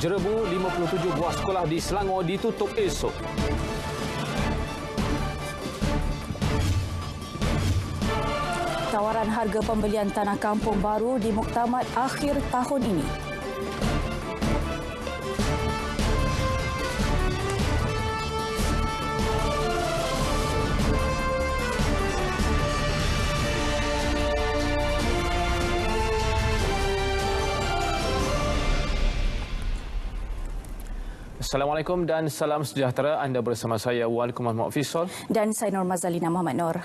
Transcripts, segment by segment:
Jerebu 57 buah sekolah di Selangor ditutup esok. Tawaran harga pembelian tanah kampung baru di muktamad akhir tahun ini. Assalamualaikum dan salam sejahtera. Anda bersama saya Wan Kumas Muhammad Fisol Dan saya Nur Mazalina Muhammad Nur.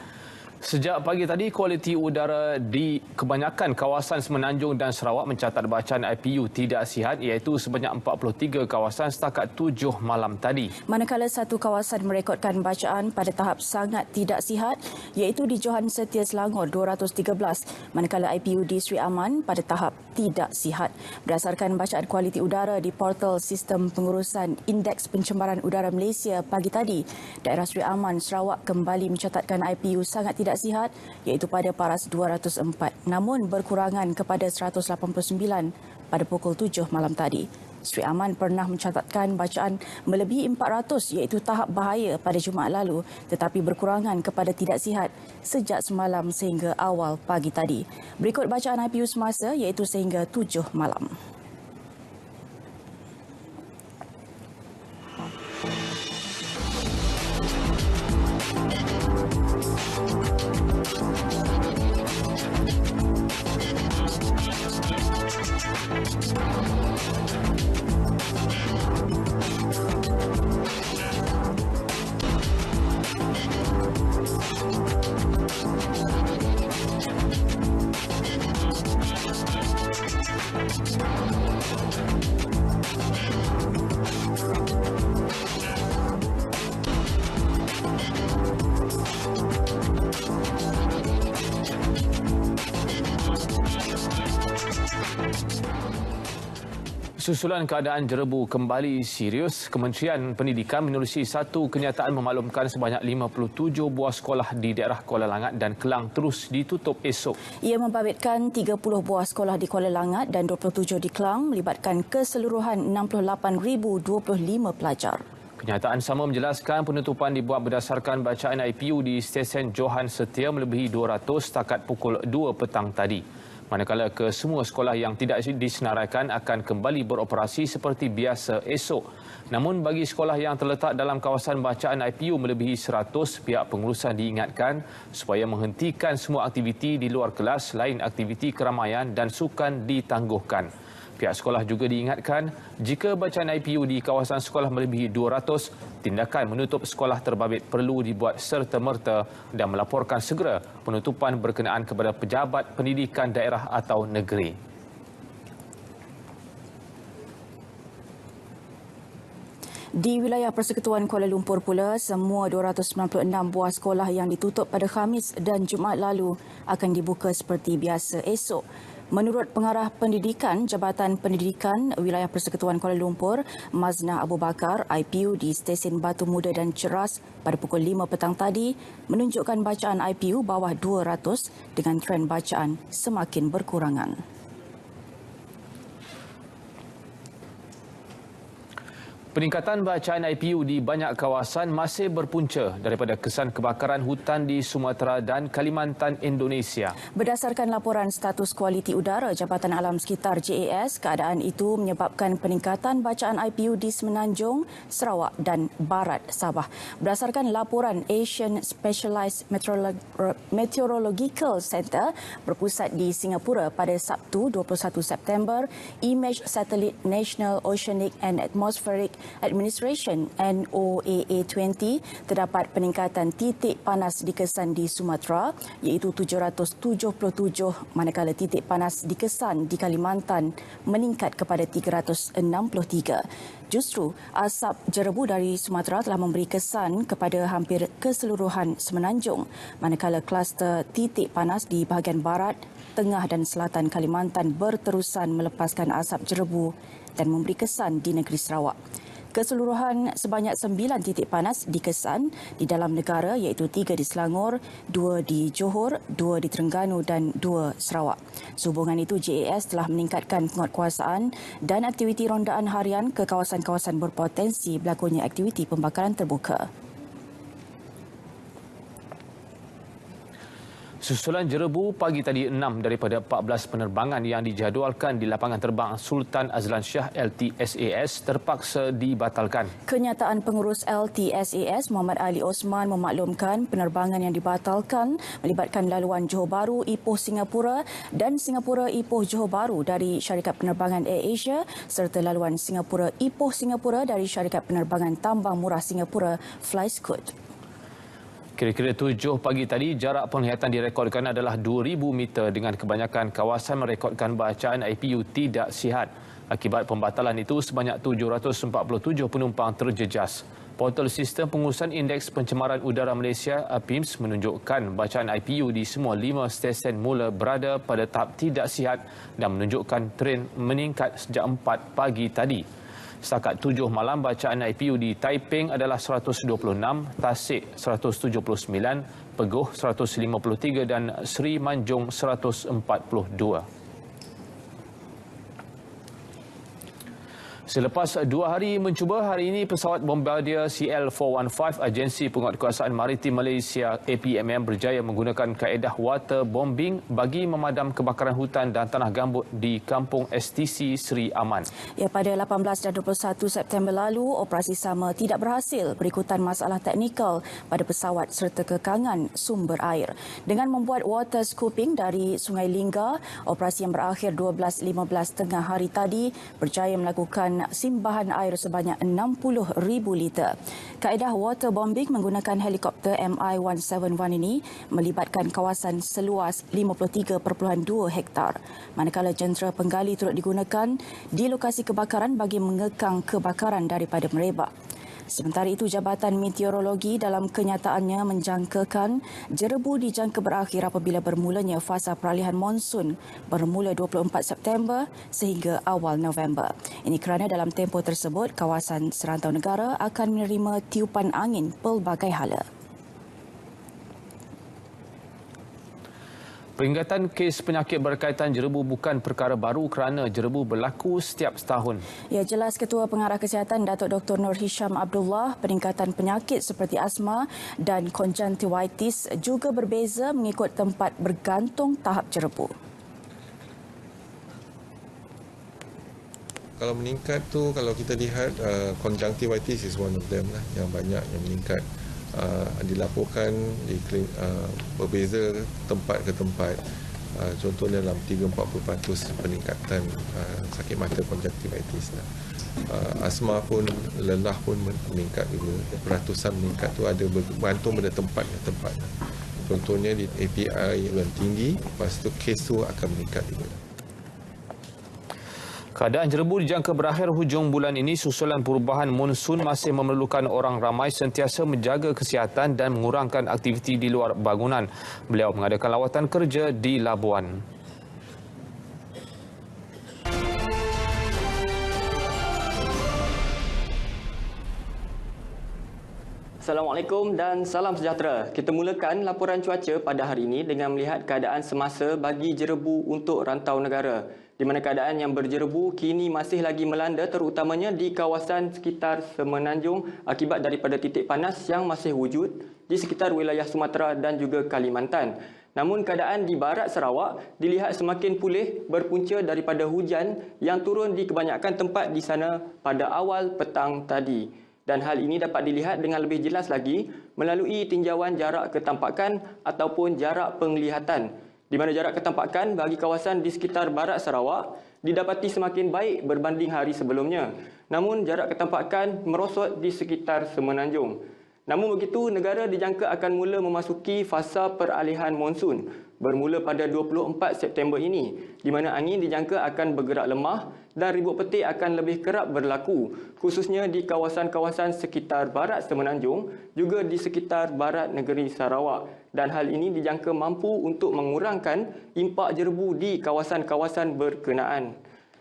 Sejak pagi tadi, kualiti udara di kebanyakan kawasan Semenanjung dan Sarawak mencatat bacaan IPU tidak sihat, iaitu sebanyak 43 kawasan setakat 7 malam tadi. Manakala satu kawasan merekodkan bacaan pada tahap sangat tidak sihat, iaitu di Johan Setia Selangor 213, manakala IPU di Sri Aman pada tahap tidak sihat. Berdasarkan bacaan kualiti udara di portal Sistem Pengurusan Indeks Pencemaran Udara Malaysia pagi tadi, daerah Sri Aman, Sarawak kembali mencatatkan IPU sangat tidak sihat, iaitu pada paras 204, namun berkurangan kepada 189 pada pukul 7 malam tadi. Sri Aman pernah mencatatkan bacaan melebihi 400, iaitu tahap bahaya pada Jumaat lalu, tetapi berkurangan kepada tidak sihat sejak semalam sehingga awal pagi tadi. Berikut bacaan IPU semasa, iaitu sehingga 7 malam. Susulan keadaan Jerebu kembali serius, Kementerian Pendidikan menerusi satu kenyataan memaklumkan sebanyak 57 buah sekolah di daerah Kuala Langat dan Kelang terus ditutup esok. Ia membabitkan 30 buah sekolah di Kuala Langat dan 27 di Kelang, melibatkan keseluruhan 68,025 pelajar. Kenyataan sama menjelaskan penutupan dibuat berdasarkan bacaan IPU di stesen Johan Setia melebihi 200 setakat pukul 2 petang tadi. Manakala kesemua sekolah yang tidak disenaraikan akan kembali beroperasi seperti biasa esok. Namun bagi sekolah yang terletak dalam kawasan bacaan IPU melebihi 100, pihak pengurusan diingatkan supaya menghentikan semua aktiviti di luar kelas selain aktiviti keramaian dan sukan ditangguhkan. Pihak sekolah juga diingatkan jika bacaan IPU di kawasan sekolah melebihi 200, tindakan menutup sekolah terbabit perlu dibuat serta-merta dan melaporkan segera penutupan berkenaan kepada pejabat pendidikan daerah atau negeri. Di wilayah Persekutuan Kuala Lumpur pula, semua 296 buah sekolah yang ditutup pada Khamis dan Jumaat lalu akan dibuka seperti biasa esok. Menurut Pengarah Pendidikan Jabatan Pendidikan Wilayah Persekutuan Kuala Lumpur, Mazna Abu Bakar, IPU di stesen Batu Muda dan Ceras pada pukul 5 petang tadi menunjukkan bacaan IPU bawah 200 dengan tren bacaan semakin berkurangan. Peningkatan bacaan IPU di banyak kawasan masih berpunca daripada kesan kebakaran hutan di Sumatera dan Kalimantan, Indonesia. Berdasarkan laporan status kualiti udara Jabatan Alam Sekitar JAS, keadaan itu menyebabkan peningkatan bacaan IPU di Semenanjung, Sarawak dan Barat Sabah. Berdasarkan laporan Asian Specialized Meteorological Centre berpusat di Singapura pada Sabtu 21 September, Image Satellite National Oceanic and Atmospheric Administration NOAA 20 terdapat peningkatan titik panas dikesan di Sumatera iaitu 777, manakala titik panas dikesan di Kalimantan meningkat kepada 363. Justru asap jerebu dari Sumatera telah memberi kesan kepada hampir keseluruhan Semenanjung, manakala kluster titik panas di bahagian barat, tengah dan selatan Kalimantan berterusan melepaskan asap jerebu dan memberi kesan di negeri Sarawak. Keseluruhan sebanyak 9 titik panas dikesan di dalam negara iaitu 3 di Selangor, 2 di Johor, 2 di Terengganu dan 2 Sarawak. Sehubungan itu, JAS telah meningkatkan penguatkuasaan dan aktiviti rondaan harian ke kawasan-kawasan berpotensi berlakunya aktiviti pembakaran terbuka. Susulan jerebu pagi tadi 6 daripada 14 penerbangan yang dijadualkan di lapangan terbang Sultan Azlan Shah LTSAS terpaksa dibatalkan. Kenyataan pengurus LTSAS Muhammad Ali Osman memaklumkan penerbangan yang dibatalkan melibatkan laluan Johor Bahru Ipoh Singapura dan Singapura Ipoh Johor Bahru dari syarikat penerbangan AirAsia serta laluan Singapura Ipoh Singapura dari syarikat penerbangan tambang murah Singapura FlyScoot. Kira-kira 7 pagi tadi, jarak penglihatan direkodkan adalah 2,000 meter dengan kebanyakan kawasan merekodkan bacaan IPU tidak sihat. Akibat pembatalan itu, sebanyak 747 penumpang terjejas. Portal Sistem Pengurusan Indeks Pencemaran Udara Malaysia (APIMS) menunjukkan bacaan IPU di semua 5 stesen mula berada pada tahap tidak sihat dan menunjukkan tren meningkat sejak 4 pagi tadi. Setakat 7 malam, bacaan IPU di Taiping adalah 126, Tasik 179, Peguh 153 dan Seri Manjung 142. Selepas 2 hari mencuba, hari ini pesawat Bombardier CL-415 Agensi Penguatkuasaan Maritim Malaysia APMM berjaya menggunakan kaedah water bombing bagi memadam kebakaran hutan dan tanah gambut di kampung STC Seri Aman. Ya, pada 18 dan 21 September lalu, operasi sama tidak berhasil berikutan masalah teknikal pada pesawat serta kekangan sumber air. Dengan membuat water scooping dari Sungai Lingga, operasi yang berakhir 12.15 tengah hari tadi berjaya melakukan simbahan air sebanyak 60,000 liter. Kaedah water bombing menggunakan helikopter MI-171 ini melibatkan kawasan seluas 53.2 hektar. Manakala jentera penggali turut digunakan di lokasi kebakaran bagi mengekang kebakaran daripada merebak. Sementara itu, Jabatan Meteorologi dalam kenyataannya menjangkakan jerebu dijangka berakhir apabila bermulanya fasa peralihan monsun bermula 24 September sehingga awal November. Ini kerana dalam tempoh tersebut, kawasan serantau negara akan menerima tiupan angin pelbagai hala. Peringatan kes penyakit berkaitan jerebu bukan perkara baru kerana jerebu berlaku setiap setahun. Ya, jelas Ketua Pengarah Kesihatan Datuk Dr. Nur Hisham Abdullah, peningkatan penyakit seperti asma dan konjungtivitis juga berbeza mengikut tempat bergantung tahap jerebu. Kalau meningkat tu, kalau kita lihat conjunctivitis is one of them lah, yang banyak yang meningkat. Dilaporkan berbeza tempat ke tempat. Contohnya dalam 3-40% peningkatan sakit mata konjunktivitis. Asma pun, lelah pun meningkat juga. Peratusan meningkat tu ada bergantung pada tempat ke tempat. Contohnya di API yang tinggi, lepas tu kes tu akan meningkat juga. Keadaan jerebu dijangka berakhir hujung bulan ini susulan perubahan monsun masih memerlukan orang ramai sentiasa menjaga kesihatan dan mengurangkan aktiviti di luar bangunan. Beliau mengadakan lawatan kerja di Labuan. Assalamualaikum dan salam sejahtera. Kita mulakan laporan cuaca pada hari ini dengan melihat keadaan semasa bagi jerebu untuk rantau negara. Di mana keadaan yang berjerebu kini masih lagi melanda terutamanya di kawasan sekitar Semenanjung akibat daripada titik panas yang masih wujud di sekitar wilayah Sumatera dan juga Kalimantan. Namun keadaan di barat Sarawak dilihat semakin pulih berpunca daripada hujan yang turun di kebanyakan tempat di sana pada awal petang tadi. Dan hal ini dapat dilihat dengan lebih jelas lagi melalui tinjauan jarak ketampakan ataupun jarak penglihatan. Di mana jarak ketampakan bagi kawasan di sekitar barat Sarawak didapati semakin baik berbanding hari sebelumnya. Namun jarak ketampakan merosot di sekitar Semenanjung. Namun begitu, negara dijangka akan mula memasuki fasa peralihan monsun bermula pada 24 September ini, di mana angin dijangka akan bergerak lemah dan ribut petir akan lebih kerap berlaku, khususnya di kawasan-kawasan sekitar barat Semenanjung, juga di sekitar barat negeri Sarawak. Dan hal ini dijangka mampu untuk mengurangkan impak jerebu di kawasan-kawasan berkenaan.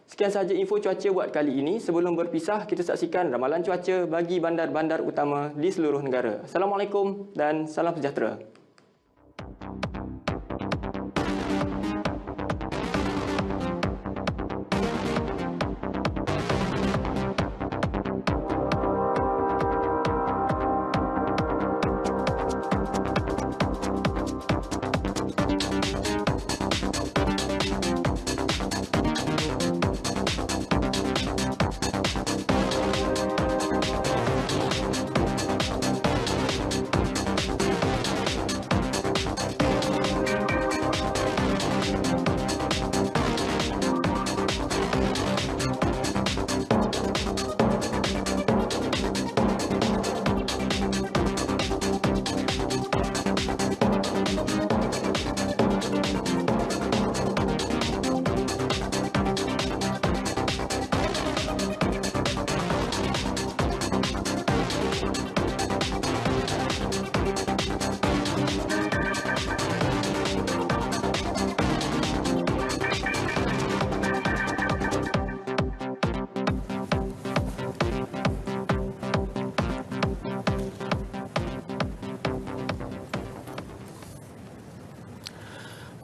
Sekian sahaja info cuaca buat kali ini. Sebelum berpisah, kita saksikan ramalan cuaca bagi bandar-bandar utama di seluruh negara. Assalamualaikum dan salam sejahtera.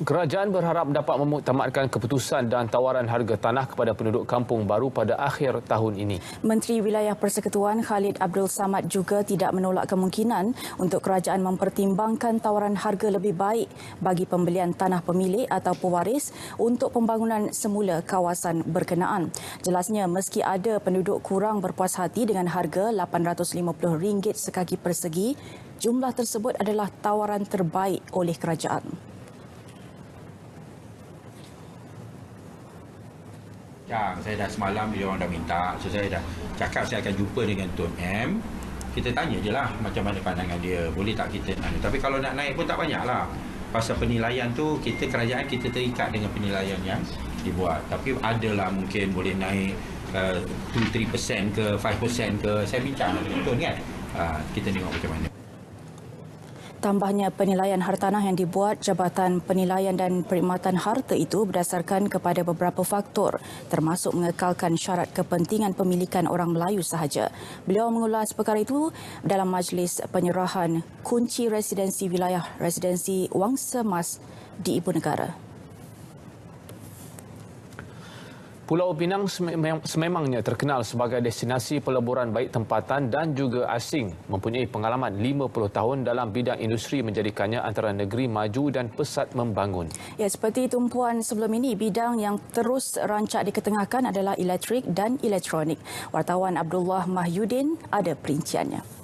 Kerajaan berharap dapat memuktamadkan keputusan dan tawaran harga tanah kepada penduduk kampung baru pada akhir tahun ini. Menteri Wilayah Persekutuan Khalid Abdul Samad juga tidak menolak kemungkinan untuk kerajaan mempertimbangkan tawaran harga lebih baik bagi pembelian tanah pemilik atau pewaris untuk pembangunan semula kawasan berkenaan. Jelasnya, meski ada penduduk kurang berpuas hati dengan harga RM850 sekaki persegi, jumlah tersebut adalah tawaran terbaik oleh kerajaan. Saya dah semalam dia orang dah minta, so saya dah cakap saya akan jumpa dengan Tun M. Kita tanya je lah macam mana pandangan dia, boleh tak kita tapi kalau nak naik pun tak banyak lah. Pasal penilaian tu kerajaan kita terikat dengan penilaian yang dibuat, tapi adalah mungkin boleh naik 2-3% ke 5% ke. Saya bincang dengan Tun kan, kita tengok macam mana. Tambahnya, penilaian hartanah yang dibuat Jabatan Penilaian dan Perkhidmatan Harta itu berdasarkan kepada beberapa faktor, termasuk mengekalkan syarat kepentingan pemilikan orang Melayu sahaja. Beliau mengulas perkara itu dalam majlis penyerahan kunci residensi wilayah residensi Wangsa Mas di Ibu Negara. Pulau Pinang sememangnya terkenal sebagai destinasi peleburan baik tempatan dan juga asing, mempunyai pengalaman 50 tahun dalam bidang industri menjadikannya antara negeri maju dan pesat membangun. Ya, seperti tumpuan sebelum ini, bidang yang terus rancak diketengahkan adalah elektrik dan elektronik. Wartawan Abdullah Mahyudin ada perinciannya.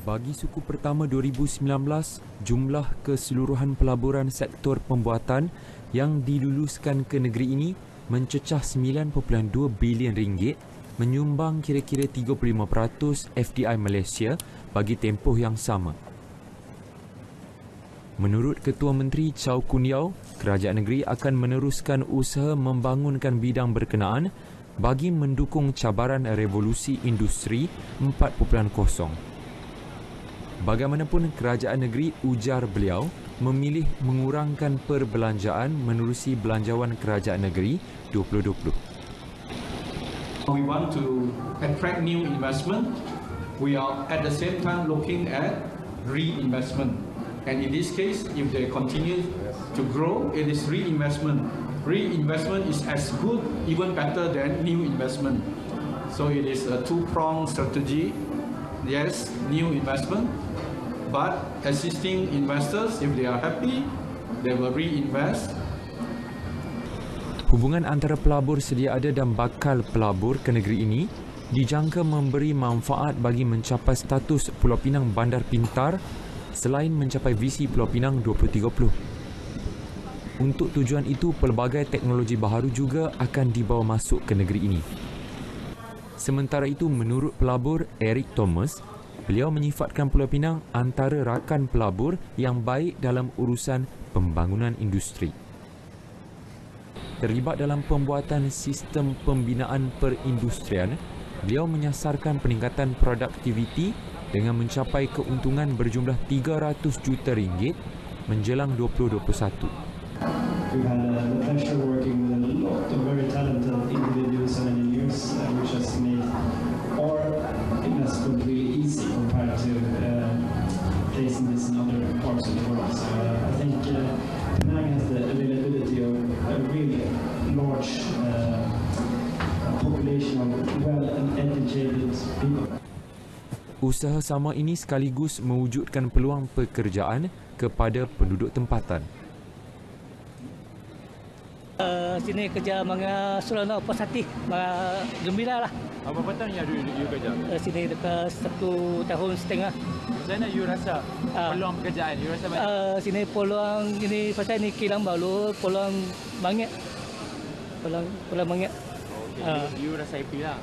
Bagi suku pertama 2019, jumlah keseluruhan pelaburan sektor pembuatan yang diluluskan ke negeri ini mencecah 9.2 bilion ringgit, menyumbang kira-kira 35% FDI Malaysia bagi tempoh yang sama. Menurut Ketua Menteri Chow Kun Yeow, kerajaan negeri akan meneruskan usaha membangunkan bidang berkenaan bagi mendukung cabaran revolusi industri 4.0. Bagaimanapun, kerajaan negeri, ujar beliau, memilih mengurangkan perbelanjaan menerusi Belanjawan Kerajaan Negeri 2020. We want to attract new investment. We are at the same time looking at reinvestment. And in this case, if they continue to grow, it is reinvestment. Reinvestment is as good, even better than new investment. So it is a two-pronged strategy. Yes, new investment, but existing investors, if they are happy, they will reinvest. Hubungan antara pelabur sedia ada dan bakal pelabur ke negeri ini dijangka memberi manfaat bagi mencapai status Pulau Pinang Bandar Pintar selain mencapai visi Pulau Pinang 2030. Untuk tujuan itu, pelbagai teknologi baharu juga akan dibawa masuk ke negeri ini. Sementara itu, menurut pelabur Eric Thomas, beliau menyifatkan Pulau Pinang antara rakan pelabur yang baik dalam urusan pembangunan industri. Terlibat dalam pembuatan sistem pembinaan perindustrian, beliau menyasarkan peningkatan produktiviti dengan mencapai keuntungan berjumlah 300 juta ringgit menjelang 2021. We've had the pleasure of working with a lot of very talented individuals and engineers, which has made our investment really easy compared to placing this in other parts of the world. So I think Penang has the availability of a really large population of well-educated people. Usaha sama ini sekaligus mewujudkan peluang pekerjaan kepada penduduk tempatan. Sini kerja manga seronok puas hati, gembira lah. Apa petang ya you kerja? Sini dekat 1.5 tahun. Macam mana you rasa peluang pekerjaan? You rasa banyak? Sini peluang ini pasal ni kilang baru, peluang banyak. Peluang banyak. You rasa happy lah?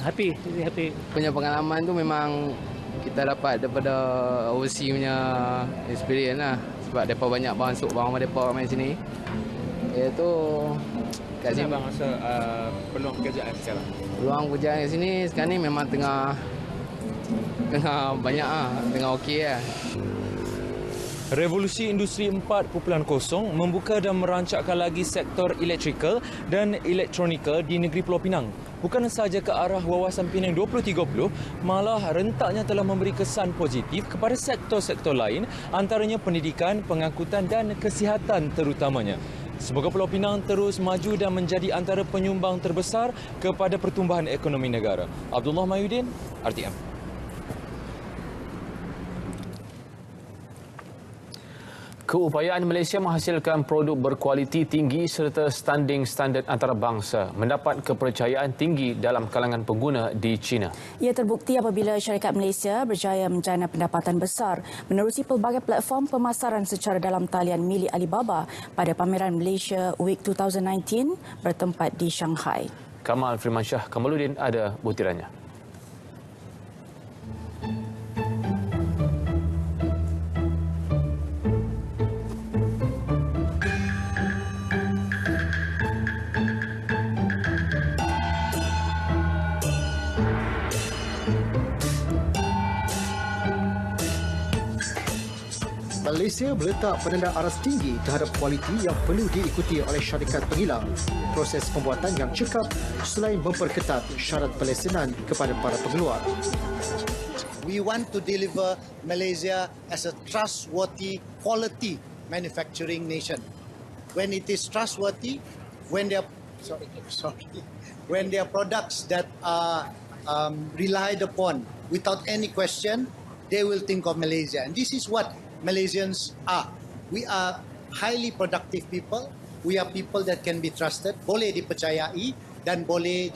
Happy. Punya pengalaman tu memang kita dapat daripada overseas punya experience lah. Sebab mereka banyak masuk barang mereka main sini. Iaitu kat sini bang rasa peluang pekerjaan sekarang? Peluang pekerjaan kat sini sekarang ni memang tengah banyak lah, tengah okey lah. Revolusi Industri 4.0 membuka dan merancakkan lagi sektor elektrikal dan elektronika di negeri Pulau Pinang. Bukan sahaja ke arah wawasan Penang 2030, malah rentaknya telah memberi kesan positif kepada sektor-sektor lain, antaranya pendidikan, pengangkutan dan kesihatan terutamanya. Semoga Pulau Pinang terus maju dan menjadi antara penyumbang terbesar kepada pertumbuhan ekonomi negara. Abdullah Mayudin, RTM. Keupayaan Malaysia menghasilkan produk berkualiti tinggi serta standing standard antarabangsa mendapat kepercayaan tinggi dalam kalangan pengguna di China. Ia terbukti apabila syarikat Malaysia berjaya menjana pendapatan besar menerusi pelbagai platform pemasaran secara dalam talian milik Alibaba pada pameran Malaysia Week 2019 bertempat di Shanghai. Kamal Firmansyah Kamaluddin ada butirannya. Malaysia meletak penanda aras tinggi terhadap kualiti yang perlu diikuti oleh syarikat pengilang. Proses pembuatan yang cekap selain memperketat syarat pelesenan kepada para pengeluar. We want to deliver Malaysia as a trustworthy quality manufacturing nation. When it is trustworthy, when their products that are relied upon without any question, they will think of Malaysia. And this is what Malaysians are. We are highly productive people. We are people that can be trusted, boleh dipercayai dan boleh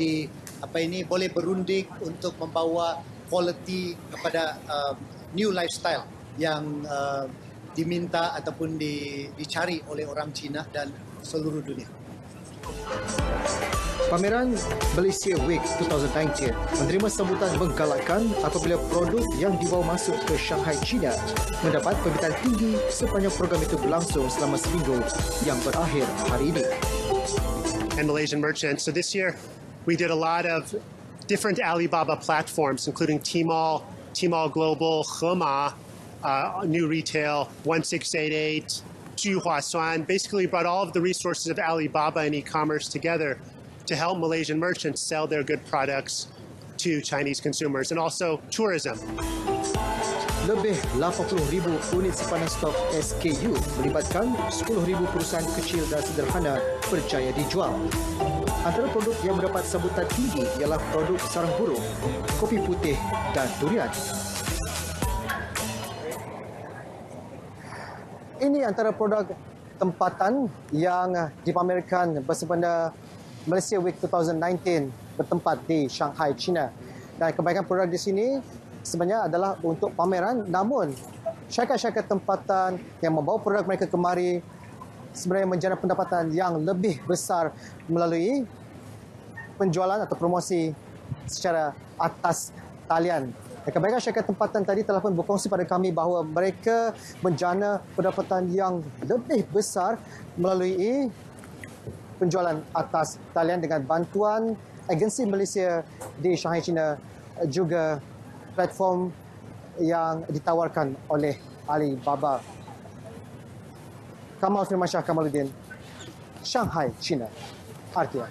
boleh berunding untuk membawa quality kepada new lifestyle yang diminta ataupun dicari oleh orang Cina dan seluruh dunia. Pameran Malaysia Week 2019 menerima sambutan menggalakkan apabila produk yang dibawa masuk ke Shanghai, China mendapat pembibitan tinggi sepanjang program itu berlangsung selama seminggu yang berakhir hari ini. And Malaysian merchants. So this year we did a lot of different Alibaba platforms, including Tmall, Tmall Global, Hema, New Retail, 1688, Juhuasuan. Basically brought all of the resources of Alibaba and e-commerce together to help Malaysian merchants sell their good products to Chinese consumers, and also tourism. Lebih 80,000 unit simpanan stok SKU melibatkan 10,000 perusahaan kecil dan sederhana berjaya dijual. Antara produk yang mendapat sambutan tinggi ialah produk sarang burung, kopi putih dan durian. Ini antara produk tempatan yang dipamerkan bersempena Malaysia Week 2019 bertempat di Shanghai, China. Dan kebanyakan produk di sini sebenarnya adalah untuk pameran, namun syarikat-syarikat tempatan yang membawa produk mereka kemari sebenarnya menjana pendapatan yang lebih besar melalui penjualan atau promosi secara atas talian. Dan kebanyakan syarikat tempatan tadi telah pun berkongsi pada kami bahawa mereka menjana pendapatan yang lebih besar melalui penjualan atas talian dengan bantuan agensi Malaysia di Shanghai, China, juga platform yang ditawarkan oleh Alibaba. Kamal Firmansyah Kamaluddin, Shanghai, China. Artia.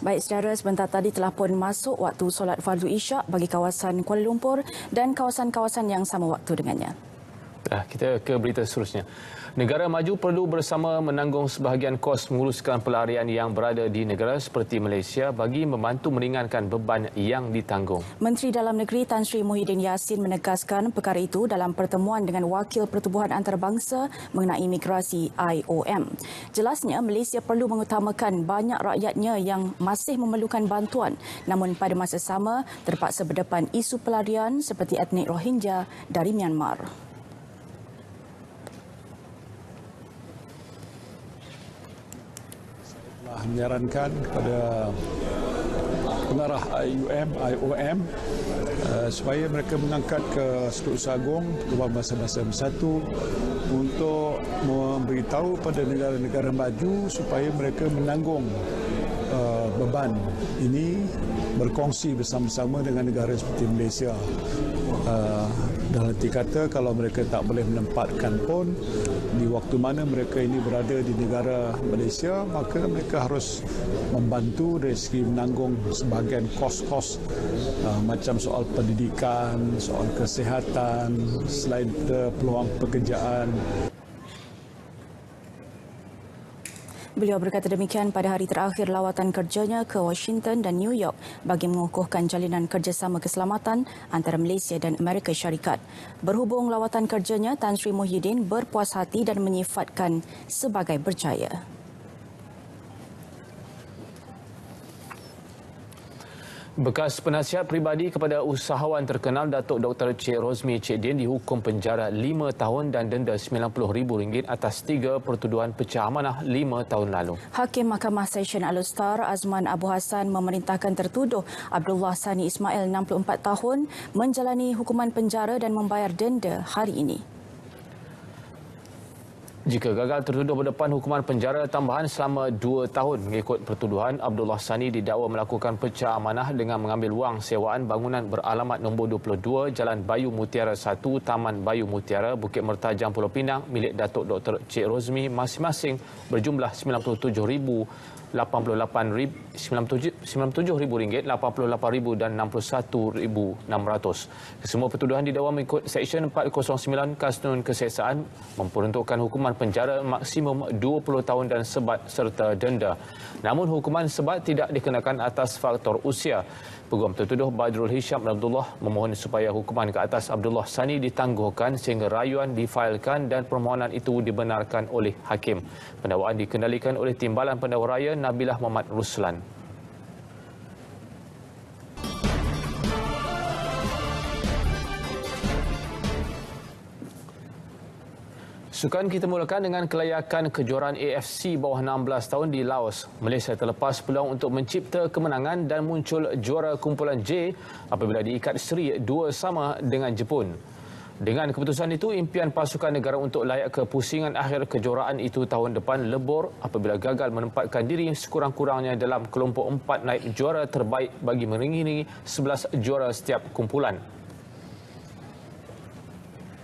Baik saudara, sebentar tadi telah pun masuk waktu solat fardu isyak bagi kawasan Kuala Lumpur dan kawasan-kawasan yang sama waktu dengannya. Kita ke berita seterusnya. Negara maju perlu bersama menanggung sebahagian kos menguruskan pelarian yang berada di negara seperti Malaysia bagi membantu meringankan beban yang ditanggung. Menteri Dalam Negeri Tan Sri Muhyiddin Yassin menegaskan perkara itu dalam pertemuan dengan Wakil Pertubuhan Antarabangsa mengenai migrasi IOM. Jelasnya, Malaysia perlu mengutamakan banyak rakyatnya yang masih memerlukan bantuan, namun pada masa sama terpaksa berdepan isu pelarian seperti etnik Rohingya dari Myanmar. Menyarankan kepada pengarah IOM supaya mereka mengangkat ke Setiausaha Agung Dewan Bahasa-Bahasa Bersatu untuk memberitahu pada negara-negara maju supaya mereka menanggung beban ini, berkongsi bersama-sama dengan negara seperti Malaysia. Dalam arti kata, kalau mereka tak boleh menempatkan pun di waktu mana mereka ini berada di negara Malaysia, maka mereka harus membantu dari segi menanggung sebahagian kos-kos macam soal pendidikan, soal kesihatan, selain peluang pekerjaan. Beliau berkata demikian pada hari terakhir lawatan kerjanya ke Washington dan New York bagi mengukuhkan jalinan kerjasama keselamatan antara Malaysia dan Amerika Syarikat. Berhubung lawatan kerjanya, Tan Sri Muhyiddin berpuas hati dan menyifatkan sebagai berjaya. Bekas penasihat peribadi kepada usahawan terkenal Datuk Dr. Cik Rozmi Cik Din dihukum penjara 5 tahun dan denda RM90,000 atas 3 pertuduhan pecah amanah 5 tahun lalu. Hakim Mahkamah Session Al-Star Azman Abu Hassan memerintahkan tertuduh Abdullah Sani Ismail 64 tahun menjalani hukuman penjara dan membayar denda hari ini. Jika gagal tertuduh berdepan hukuman penjara tambahan selama 2 tahun. Mengikut pertuduhan, Abdullah Sani didakwa melakukan pecah amanah dengan mengambil wang sewaan bangunan beralamat nombor 22 Jalan Bayu Mutiara 1, Taman Bayu Mutiara, Bukit Mertajam, Pulau Pinang milik Datuk Dr. Cik Rozmi masing-masing berjumlah RM97,000, RM97,000, RM88,000 dan RM61,600. Kesemua pertuduhan didakwa mengikut Seksyen 409 Kanun Keseksaan memperuntukkan hukuman penjara maksimum 20 tahun dan sebat serta denda. Namun hukuman sebat tidak dikenakan atas faktor usia. Peguam tertuduh Badrul Hisham Abdullah memohon supaya hukuman ke atas Abdullah Sani ditangguhkan sehingga rayuan difailkan dan permohonan itu dibenarkan oleh hakim. Pendakwaan dikendalikan oleh Timbalan Pendakwa Raya Nabilah Muhammad Ruslan. Sukan kita mulakan dengan kelayakan kejuaraan AFC bawah 16 tahun di Laos. Malaysia terlepas peluang untuk mencipta kemenangan dan muncul juara kumpulan J apabila diikat seri 2-2 dengan Jepun. Dengan keputusan itu, impian pasukan negara untuk layak ke pusingan akhir kejuaraan itu tahun depan lebur apabila gagal menempatkan diri sekurang-kurangnya dalam kelompok 4 naib juara terbaik bagi mengiringi 11 juara setiap kumpulan.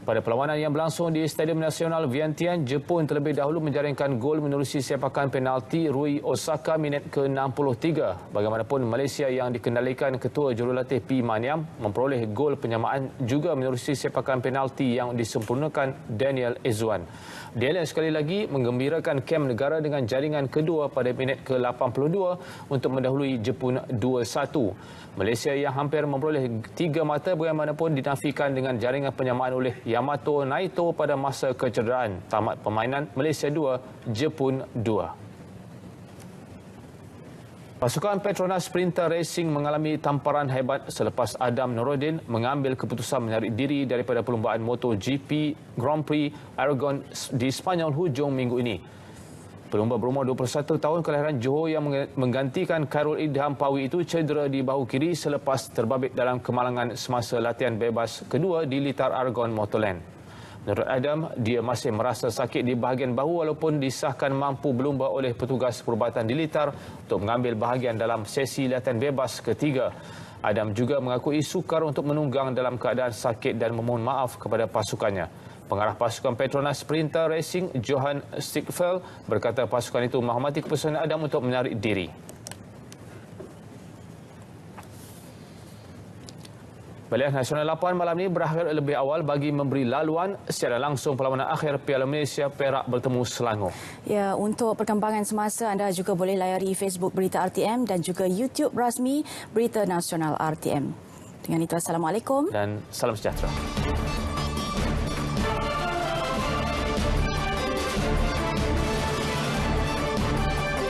Pada perlawanan yang berlangsung di Stadium Nasional Vientiane, Jepun terlebih dahulu menjaringkan gol menerusi sepakan penalti Rui Osaka minit ke-63. Bagaimanapun, Malaysia yang dikendalikan Ketua Jurulatih P. Maniam memperoleh gol penyamaan juga menerusi sepakan penalti yang disempurnakan Daniel Ezwan. Daniel sekali lagi menggembirakan kem negara dengan jaringan kedua pada minit ke-82 untuk mendahului Jepun 2-1. Malaysia yang hampir memperoleh 3 mata bagaimanapun dinafikan dengan jaringan penyamaan oleh Yamato Naito pada masa kecederaan. Tamat permainan, Malaysia 2, Jepun 2. Pasukan Petronas Sprinter Racing mengalami tamparan hebat selepas Adam Nuruddin mengambil keputusan menarik diri daripada perlumbaan MotoGP Grand Prix Aragon di Sepanyol hujung minggu ini. Pelumba berumur 21 tahun kelahiran Johor yang menggantikan Khairul Idham Pawi itu cedera di bahu kiri selepas terbabit dalam kemalangan semasa latihan bebas kedua di litar Aragon Motorland. Menurut Adam, dia masih merasa sakit di bahagian bahu walaupun disahkan mampu berlumba oleh petugas perubatan di litar untuk mengambil bahagian dalam sesi latihan bebas ketiga. Adam juga mengakui sukar untuk menunggang dalam keadaan sakit dan memohon maaf kepada pasukannya. Pengarah pasukan Petronas Sprinter Racing, Johan Stigfeld, berkata pasukan itu menghormati keputusan Adam untuk menarik diri. Balian Nasional 8 malam ini berakhir lebih awal bagi memberi laluan secara langsung perlawanan akhir Piala Malaysia Perak bertemu Selangor. Ya, untuk perkembangan semasa anda juga boleh layari Facebook Berita RTM dan juga YouTube rasmi Berita Nasional RTM. Dengan itu, Assalamualaikum dan salam sejahtera.